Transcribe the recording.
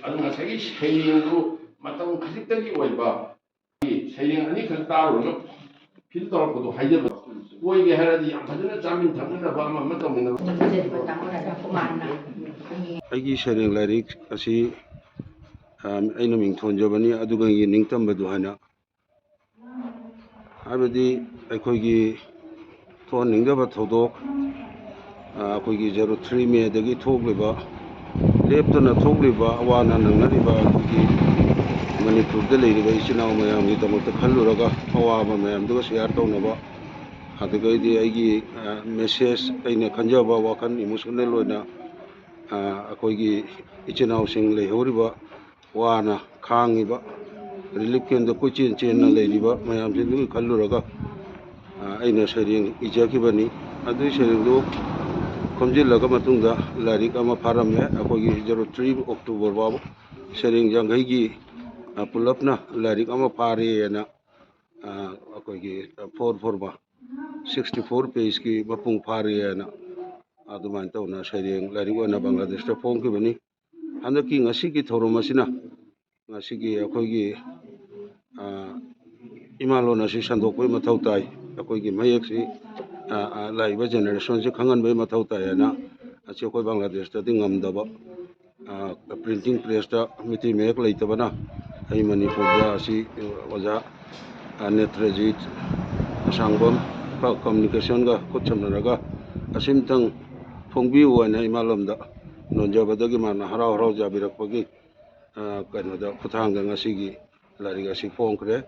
ꯑꯗꯨ ꯉꯁꯥꯏꯒꯤ ꯁꯩꯔꯦꯡꯗꯨ ꯃꯇꯝ ꯈꯖꯤꯛꯇꯒꯤ ꯑꯣꯏꯕ ꯁꯩꯔꯦꯡ ꯑꯅꯤꯈꯛ ꯇꯥꯔꯨꯔꯒ ꯐꯤꯜ ꯇꯧꯔꯛꯄꯗꯣ ꯍꯥꯏꯖꯕ ꯑꯣꯏꯒꯦ ꯍꯥꯏꯔꯗꯤ ꯌꯥꯝ ꯐꯖꯅ ꯆꯥꯃꯤꯟ ꯊꯛꯃꯤꯟꯅꯕ ꯑꯃ ꯇꯧꯃꯤꯟꯅꯕ ꯑꯩꯒꯤ ꯁꯩꯔꯦꯡ ꯂꯥꯏꯔꯤꯛ ꯑꯁꯤ ꯑꯩꯅ ꯃꯤꯡꯊꯣꯟꯖꯕꯅꯤ ꯑꯗꯨꯒ ꯅꯤꯡꯇꯝꯕꯗꯨ ꯍꯥꯏꯅ ꯍꯥꯏꯕꯗꯤ ꯑꯩꯈꯣꯏꯒꯤ ꯊꯣꯛꯍꯟꯅꯤꯡꯗꯕ ꯊꯧꯗꯣꯛ ꯑꯩꯈꯣꯏꯒꯤ 03 ꯃꯦꯗꯒꯤ ꯊꯣꯛꯂꯤꯕ ꯂꯦꯞꯇꯅ ꯊꯣꯛꯂꯤꯕ ꯑꯋꯥ ꯑꯅꯥ ꯅꯪꯅꯔꯤꯕ ꯑꯩꯈꯣꯏꯒꯤ ꯃꯅꯤꯄꯨꯔꯗ ꯂꯩꯔꯤꯕ ꯏꯆꯤꯜ ꯏꯅꯥꯎ ꯃꯌꯥꯝꯒꯤꯗꯃꯛꯇ ꯈꯜꯂꯨꯔꯒ ꯑꯋꯥꯕ ꯃꯌꯥꯝꯗꯨꯒ ꯁꯤꯌꯥꯔ ꯇꯧꯅꯕ ꯑꯗꯨꯒꯩꯗꯤ ꯑꯩꯒꯤ ꯃꯦꯁꯦꯖ ꯑꯩꯅ ꯈꯟꯖꯕ ꯋꯥꯈꯜ ꯏꯃꯣꯁꯅꯦꯜ ꯑꯣꯏꯅ ꯑꯩꯈꯣꯏꯒꯤ ꯏꯆꯤꯜ ꯏꯅꯥꯎꯁꯤꯡ ꯂꯩꯍꯧꯔꯤꯕ ꯋꯥꯅ ꯈꯥꯡꯉꯤꯕ ꯔꯤꯂꯤꯐ ꯀꯦꯝꯗ ꯀꯣꯏꯆꯦꯟ ꯆꯦꯟꯅ ꯂꯩꯔꯤꯕ ꯃꯌꯥꯝꯁꯤꯡꯗꯨꯒꯤ ꯈꯜꯂꯨꯔꯒ ꯑꯩꯅ ꯁꯩꯔꯦꯡ ꯏꯖꯈꯤꯕꯅꯤ ꯑꯗꯨꯒꯤ ꯁꯩꯔꯦꯡꯗꯨ ꯈꯣꯝꯖꯤꯜꯂꯒ ꯃꯇꯨꯡꯗ ꯂꯥꯏꯔꯤꯛ ꯑꯃ ꯐꯥꯔꯝꯃꯦ ꯑꯩꯈꯣꯏꯒꯤ 03 ꯑꯣꯛꯇꯣꯕꯔ ꯐꯥꯎꯕ ꯁꯩꯔꯦꯡ ꯌꯥꯡꯈꯩꯒꯤ ꯄꯨꯂꯞꯅ ꯂꯥꯏꯔꯤꯛ ꯑꯃ ꯐꯥꯔꯦꯅ ꯑꯩꯈꯣꯏꯒꯤ 64 ꯄꯦꯖꯀꯤ ꯃꯄꯨꯡ ꯐꯥꯔꯦꯅ ꯑꯗꯨꯃꯥꯏꯅ ꯇꯧꯅ ꯁꯩꯔꯦꯡ ꯂꯥꯏꯔꯤꯛ ꯑꯣꯏꯅ ꯕꯪꯒ꯭ꯂꯥꯗꯦꯁꯇ ꯐꯣꯡꯈꯤꯕꯅꯤ ꯍꯟꯗꯛꯀꯤ ꯉꯁꯤꯒꯤ ꯊꯧꯔꯝ ꯑꯁꯤꯅ ꯉꯁꯤꯒꯤ ꯑꯩꯈꯣꯏꯒꯤ ꯏꯃꯥꯂꯣꯟ ꯑꯁꯤ ꯁꯟꯗꯣꯛꯄꯒꯤ ꯃꯊꯧ ꯇꯥꯏ ꯑꯩꯈꯣꯏꯒꯤ ꯃꯌꯦꯛꯁꯤ ꯂꯥꯛꯏꯕ ꯖꯦꯅꯦꯔꯦꯁꯟꯁꯤ ꯈꯪꯍꯟꯕꯒꯤ ꯃꯊꯧ ꯇꯥꯏ ꯍꯥꯏꯅ ꯑꯁꯤ ꯑꯩꯈꯣꯏ ꯕꯪꯒ꯭ꯂꯥꯗꯦꯁꯇꯗꯤ ꯉꯝꯗꯕ ꯄ꯭ꯔꯤꯟꯇꯤꯡ ꯄ꯭ꯔꯦꯁꯇ ꯃꯩꯇꯩ ꯃꯌꯦꯛ ꯂꯩꯇꯕꯅ ꯑꯩ ꯃꯅꯤꯄꯨꯔꯗ ꯑꯁꯤ ꯑꯣꯖꯥ ꯅꯦꯇ꯭ꯔꯖꯤꯠ ꯑꯁꯥꯡꯕꯝ ꯀꯝꯃꯨꯅꯤꯀꯦꯁꯟꯒ ꯈꯨꯠ ꯁꯝꯅꯔꯒ ꯑꯁꯤꯝꯇꯪ ꯐꯣꯡꯕꯤꯌꯨ ꯍꯥꯏꯅ ꯏꯃꯥꯂꯣꯝꯗ ꯅꯣꯟꯖꯕꯗꯒꯤ ꯃꯥꯅ ꯍꯔꯥꯎ ꯍꯔꯥꯎ ꯌꯥꯕꯤꯔꯛꯄꯒꯤ ꯀꯩꯅꯣꯗ ꯈꯨꯠꯊꯥꯡꯗ ꯉꯁꯤꯒꯤ ꯂꯥꯏꯔꯤꯛ ꯑꯁꯤ ꯐꯣꯡꯈ꯭ꯔꯦ